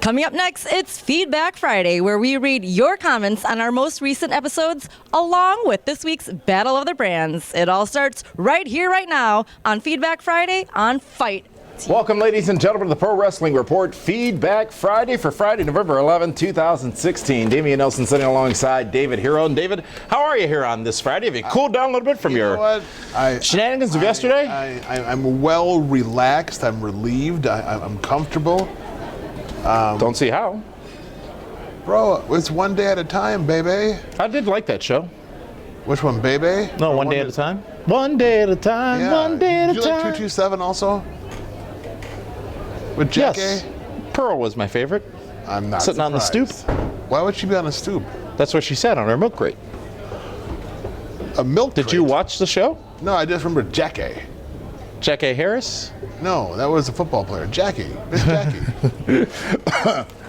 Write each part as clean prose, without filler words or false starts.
Coming up next, it's Feedback Friday, where we read your comments on our most recent episodes, along with this week's Battle of the Brands. It all starts right here, right now, on Feedback Friday on Fight. Welcome, ladies and gentlemen, to the Pro Wrestling Report Feedback Friday for Friday, November 11, 2016. Damian Nelson sitting alongside David Hero. And David, how are you here on this Friday? Have you cooled down a little bit from your shenanigans of yesterday? I'm well relaxed. I'm relieved. I'm comfortable. Don't see how. Bro, it's one day at a time, baby. I did like that show. Which one, baby? No, one day at a time. One day at a time, Yeah. one day at a Did you like time. 227 also? With Jackie? Yes. Pearl was my favorite. I'm not Sitting on the surprised. stoop. Why would she be on a stoop? That's what she said on her milk crate. A milk Did you watch the show? No, I just remember Jackie. Jackie Harris? No, that was a football player. Jackie. Miss Jackie.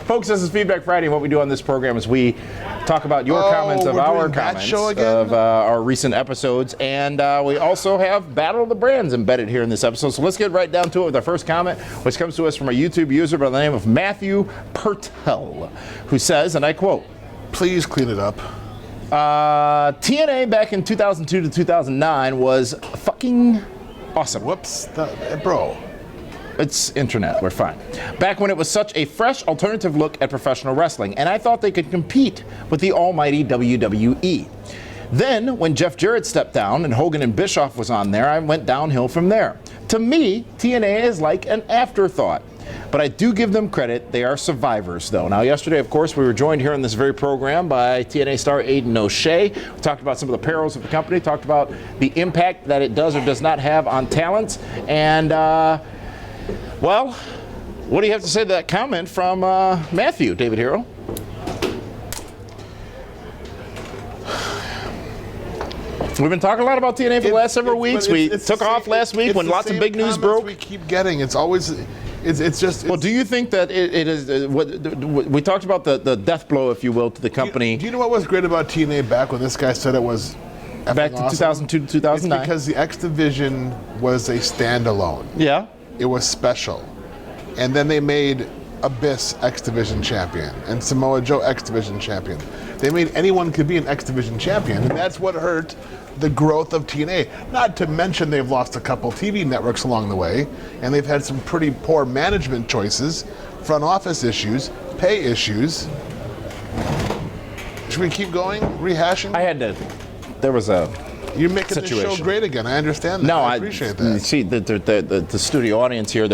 Folks, this is Feedback Friday, and what we do on this program is we talk about your comments of we're our doing that comments show again? of our recent episodes, and we also have Battle of the Brands embedded here in this episode. So let's get right down to it with our first comment, which comes to us from a YouTube user by the name of Matthew Pertel, who says, and I quote, Please clean it up. TNA back in 2002 to 2009 was fucking awesome. Whoops. Bro. It's internet, we're fine. Back when it was such a fresh alternative look at professional wrestling, and I thought they could compete with the almighty WWE. Then, when Jeff Jarrett stepped down and Hogan and Bischoff was on there, I went downhill from there. To me, TNA is like an afterthought. But I do give them credit, they are survivors though. Now yesterday, of course, we were joined here in this very program by TNA star Aiden O'Shea. We talked about some of the perils of the company, talked about the impact that it does or does not have on talent, and well, what do you have to say to that comment from Matthew, David Hero? We've been talking a lot about TNA for the last several weeks. We took off last week when lots of big news broke. We keep getting. It's always, it's just. Well, do you think that it is? We talked about the death blow, if you will, to the company. Do you know what was great about TNA back when this guy said it was? Back to awesome? 2002 to 2009. It's because the X Division was a standalone. Yeah. It was special. And then they made Abyss X Division champion and Samoa Joe X Division champion. They made anyone could be an X Division champion, and that's what hurt the growth of TNA. Not to mention they've lost a couple TV networks along the way, and they've had some pretty poor management choices, front office issues, pay issues. Should we keep going, rehashing? There was a You're making situation. the show great again. I understand that. No, I appreciate that. See, the studio audience here,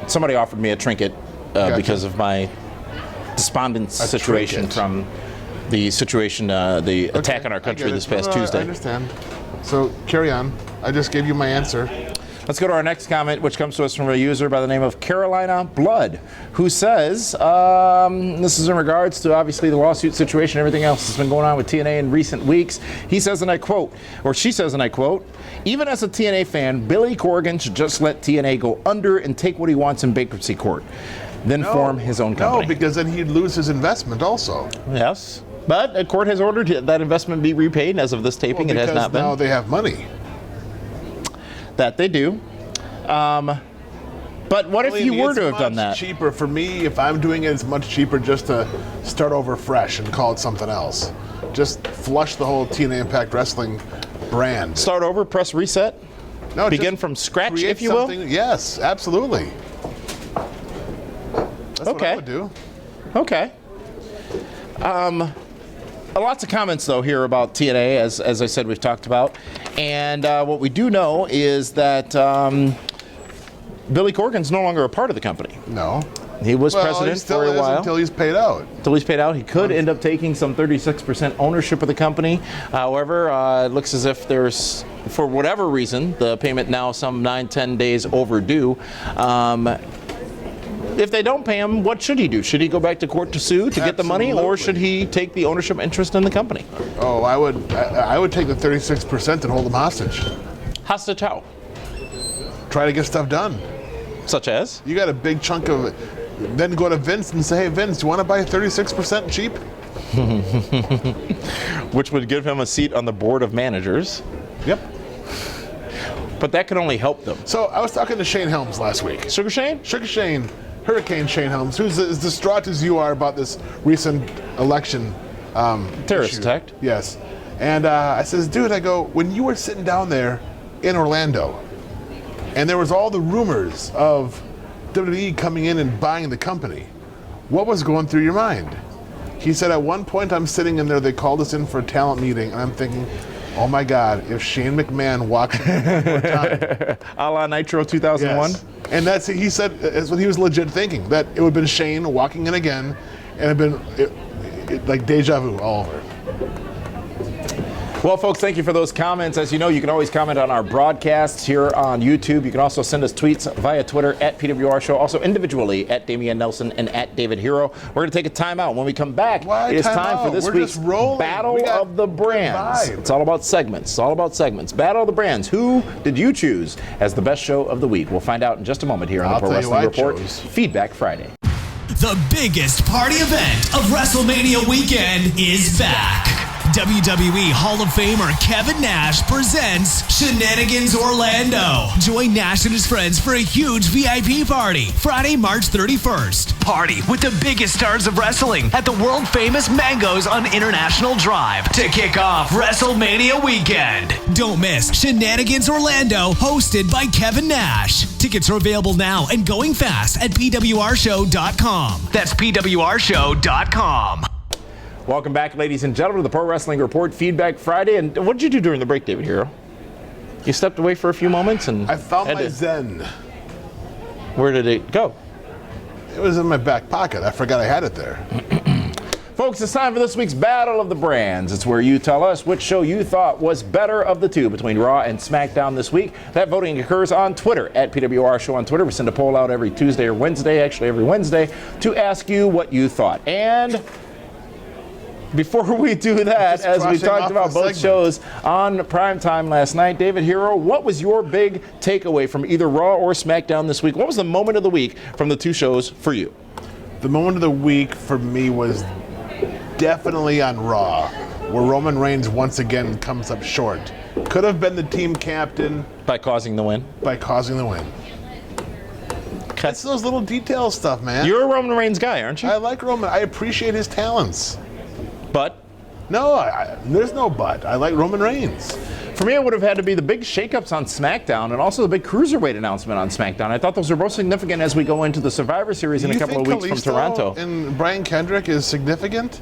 somebody offered me a trinket Gotcha. because of my despondent situation trinket. from the situation, the attack on our country this past Tuesday. I understand. So carry on. I just gave you my answer. Let's go to our next comment, which comes to us from a user by the name of Carolina Blood, who says, this is in regards to obviously the lawsuit situation, everything else that's been going on with TNA in recent weeks. He says, and I quote, or she says, and I quote, even as a TNA fan, Billy Corgan should just let TNA go under and take what he wants in bankruptcy court, then form his own company. No, because then he'd lose his investment also. Yes, but a court has ordered that investment be repaid, and as of this taping, it has not been. Now they have money. That they do. But what if you were to have done that? It's cheaper for me. If I'm doing it, it's much cheaper just to start over fresh and call it something else. Just flush the whole TNA Impact Wrestling brand. Start over, press reset? No, begin just from scratch, create if you will? something- Yes, absolutely. That's what I would do. Okay. Lots of comments, though, here about TNA, as I said, we've talked about. And what we do know is that Billy Corgan's no longer a part of the company. No. He was president he still for a is while. until he's paid out. Until he's paid out. He could end up taking some 36% ownership of the company. However, it looks as if there's, for whatever reason, the payment now some 9-10 days overdue. If they don't pay him, what should he do? Should he go back to court to sue to get the money, or should he take the ownership interest in the company? Oh, I would take the 36% and hold them hostage. Hostage how? Try to get stuff done. Such as? You got a big chunk of it. Then go to Vince and say, hey, Vince, do you want to buy 36% cheap? Which would give him a seat on the board of managers. Yep. But that could only help them. So I was talking to Shane Helms last week. Sugar Shane? Sugar Shane, Hurricane Shane Helms, who's as distraught as you are about this recent election terrorist issue. attack. Yes. And I says, dude, I go, when you were sitting down there in Orlando, and there was all the rumors of WWE coming in and buying the company, what was going through your mind? He said, at one point I'm sitting in there, they called us in for a talent meeting, and I'm thinking, oh my God, if Shane McMahon walked in one more time. A la Nitro 2001? Yes. And he said, that's what he was legit thinking, that it would have been Shane walking in again, and it had been like deja vu all over. Well, folks, thank you for those comments. As you know, you can always comment on our broadcasts here on YouTube. You can also send us tweets via Twitter at PWR Show, also individually at Damian Nelson and at David Hero. We're going to take a timeout. When we come back, it is time for this week's Battle of the Brands. It's all about segments. It's all about segments. Battle of the Brands. Who did you choose as the best show of the week? We'll find out in just a moment here on the Pro Wrestling Report Feedback Friday. The biggest party event of WrestleMania weekend is back. WWE Hall of Famer Kevin Nash presents Shenanigans Orlando. Join Nash and his friends for a huge VIP party Friday, March 31st. Party with the biggest stars of wrestling at the world famous Mangoes on International Drive to kick off WrestleMania weekend. Don't miss Shenanigans Orlando, hosted by Kevin Nash. Tickets are available now and going fast at PWRshow.com. That's PWRshow.com. Welcome back, ladies and gentlemen, to the Pro Wrestling Report Feedback Friday. And what did you do during the break, David Hero? You stepped away for a few moments and I found my Zen. Where did it go? It was in my back pocket. I forgot I had it there. Folks, it's time for this week's Battle of the Brands. It's where you tell us which show you thought was better of the two between Raw and SmackDown this week. That voting occurs on Twitter, at PWR Show on Twitter. We send a poll out every Tuesday or Wednesday, actually every Wednesday, to ask you what you thought. And before we do that, as we talked about both shows on primetime last night, David Hero, what was your big takeaway from either Raw or SmackDown this week? What was the moment of the week from the two shows for you? The moment of the week for me was definitely on Raw, where Roman Reigns once again comes up short. Could have been the team captain. By causing the win. It's those little detail stuff, man. You're a Roman Reigns guy, aren't you? I like Roman. I appreciate his talents. But? No, there's no but. I like Roman Reigns. For me, it would have had to be the big shakeups on SmackDown and also the big Cruiserweight announcement on SmackDown. I thought those were both significant as we go into the Survivor Series in a couple of weeks from Toronto. And Brian Kendrick is significant?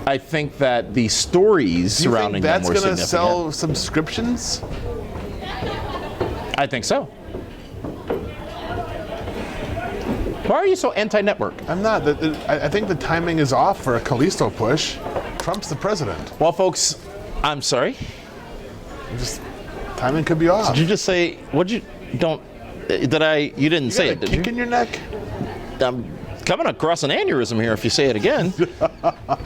I think that the stories surrounding them were significant. That's going to sell subscriptions? I think so. Why are you so anti-network? I'm not. I think the timing is off for a Kalisto push. Trump's the president. Well, folks, I'm sorry. Timing could be off. Did you just say, you didn't say it, did you? Kick in your neck? I'm coming across an aneurysm here if you say it again.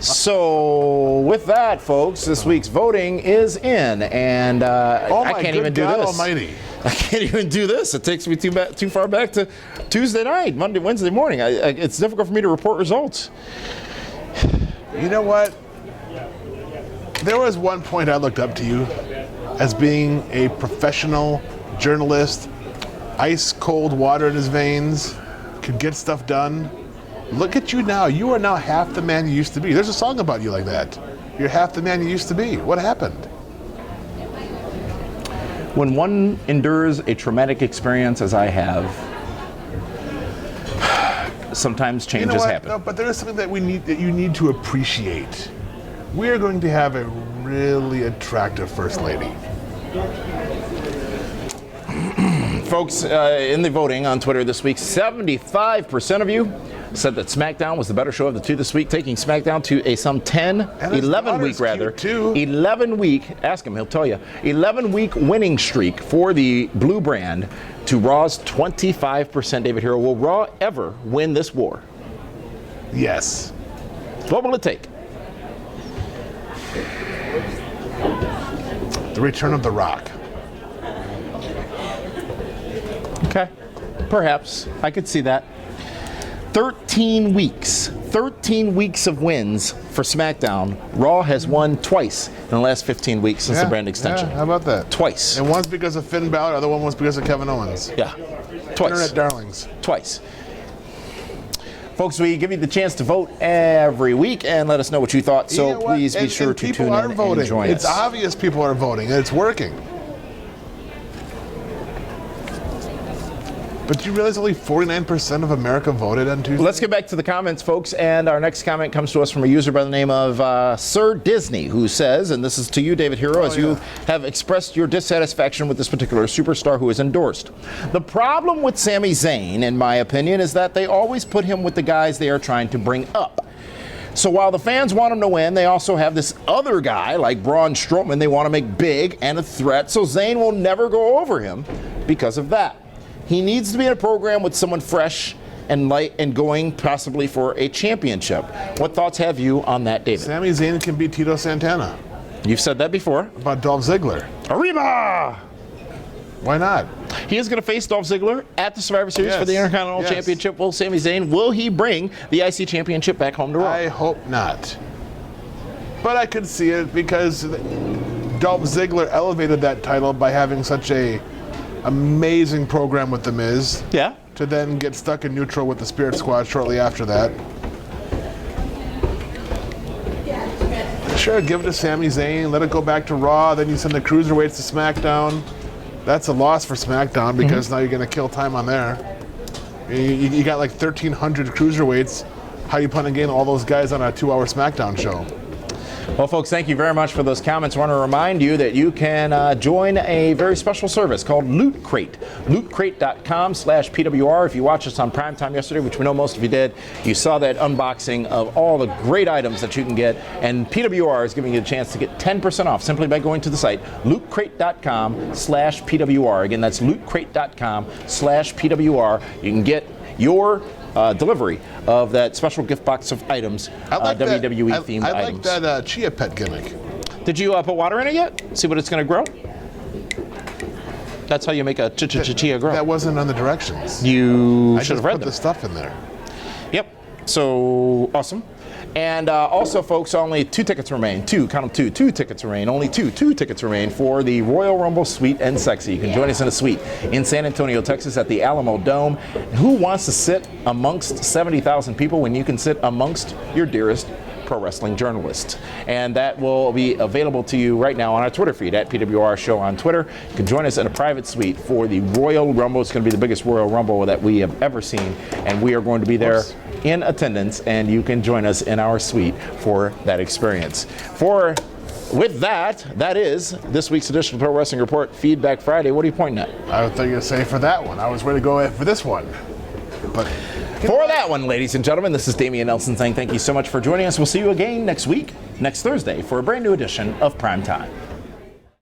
So, with that, folks, this week's voting is in, and I can't even do this. Almighty. I can't even do this. It takes me too far back to Tuesday night, Wednesday morning. It's difficult for me to report results. You know what? There was one point I looked up to you as being a professional journalist, ice cold water in his veins, could get stuff done. Look at you now. You are now half the man you used to be. There's a song about you like that. You're half the man you used to be. What happened? When one endures a traumatic experience as I have, sometimes changes happen. No, but there is something that you need to appreciate. We are going to have a really attractive First Lady. Folks, in the voting on Twitter this week, 75% of you said that SmackDown was the better show of the two this week, taking SmackDown to a some 11 week, ask him, he'll tell you, 11 week winning streak for the blue brand to Raw's 25%. David Hero, will Raw ever win this war? Yes. What will it take? The return of The Rock. Okay, perhaps. I could see that. 13 weeks of wins for SmackDown. Raw has won twice in the last 15 weeks since the brand extension. Yeah, how about that? Twice. And one's because of Finn Balor, the other one was because of Kevin Owens. Yeah. Twice. Internet darlings. Twice. Folks, we give you the chance to vote every week and let us know what you thought. So You know what? please be And sure to people tune are in voting. and join It's us. obvious people are voting, and it's working. But do you realize only 49% of America voted on Tuesday? Let's get back to the comments, folks. And our next comment comes to us from a user by the name of Sir Disney, who says, and this is to you, David Hero, as you have expressed your dissatisfaction with this particular superstar who is endorsed. The problem with Sami Zayn, in my opinion, is that they always put him with the guys they are trying to bring up. So while the fans want him to win, they also have this other guy like Braun Strowman they want to make big and a threat, so Zayn will never go over him because of that. He needs to be in a program with someone fresh and light and going possibly for a championship. What thoughts have you on that, David? Sami Zayn can beat Tito Santana. You've said that before. About Dolph Ziggler. Arriba! Why not? He is going to face Dolph Ziggler at the Survivor Series for the Intercontinental Championship. Will Sami Zayn, will he bring the IC Championship back home to Raw? I hope not. But I could see it because Dolph Ziggler elevated that title by having such a amazing program with The Miz. Yeah. To then get stuck in neutral with the Spirit Squad shortly after that. Sure, give it to Sami Zayn, let it go back to Raw, then you send the Cruiserweights to SmackDown. That's a loss for SmackDown because now you're going to kill time on there. You got like 1,300 Cruiserweights. How you plan on getting all those guys on a 2-hour SmackDown show? Well, folks, thank you very much for those comments. I want to remind you that you can join a very special service called Loot Crate. LootCrate.com/PWR. If you watched us on Primetime yesterday, which we know most of you did, you saw that unboxing of all the great items that you can get. And PWR is giving you a chance to get 10% off simply by going to the site, LootCrate.com/PWR. Again, that's LootCrate.com/PWR. You can get your delivery of that special gift box of items, WWE-themed items. I like that Chia Pet gimmick. Did you put water in it yet? See what it's going to grow? That's how you make a chia grow. That wasn't on the directions. You I should just have read put them. the stuff in there. Yep. So awesome. And also, folks, only 2 tickets remain. 2, count them 2 tickets remain. Only 2 tickets remain for the Royal Rumble Sweet and Sexy. You can join us in a suite in San Antonio, Texas at the Alamo Dome. Who wants to sit amongst 70,000 people when you can sit amongst your dearest pro wrestling journalists? And that will be available to you right now on our Twitter feed at PWR Show on Twitter. You can join us in a private suite for the Royal Rumble. It's going to be the biggest Royal Rumble that we have ever seen, and we are going to be there in attendance, and you can join us in our suite for that experience. With that is this week's edition of Pro Wrestling Report Feedback Friday. What are you pointing at? I thought you were going to say for that one. I was ready to go for this one. But for that one, ladies and gentlemen, this is Damian Nelson saying thank you so much for joining us. We'll see you again next week, next Thursday, for a brand new edition of Prime Time.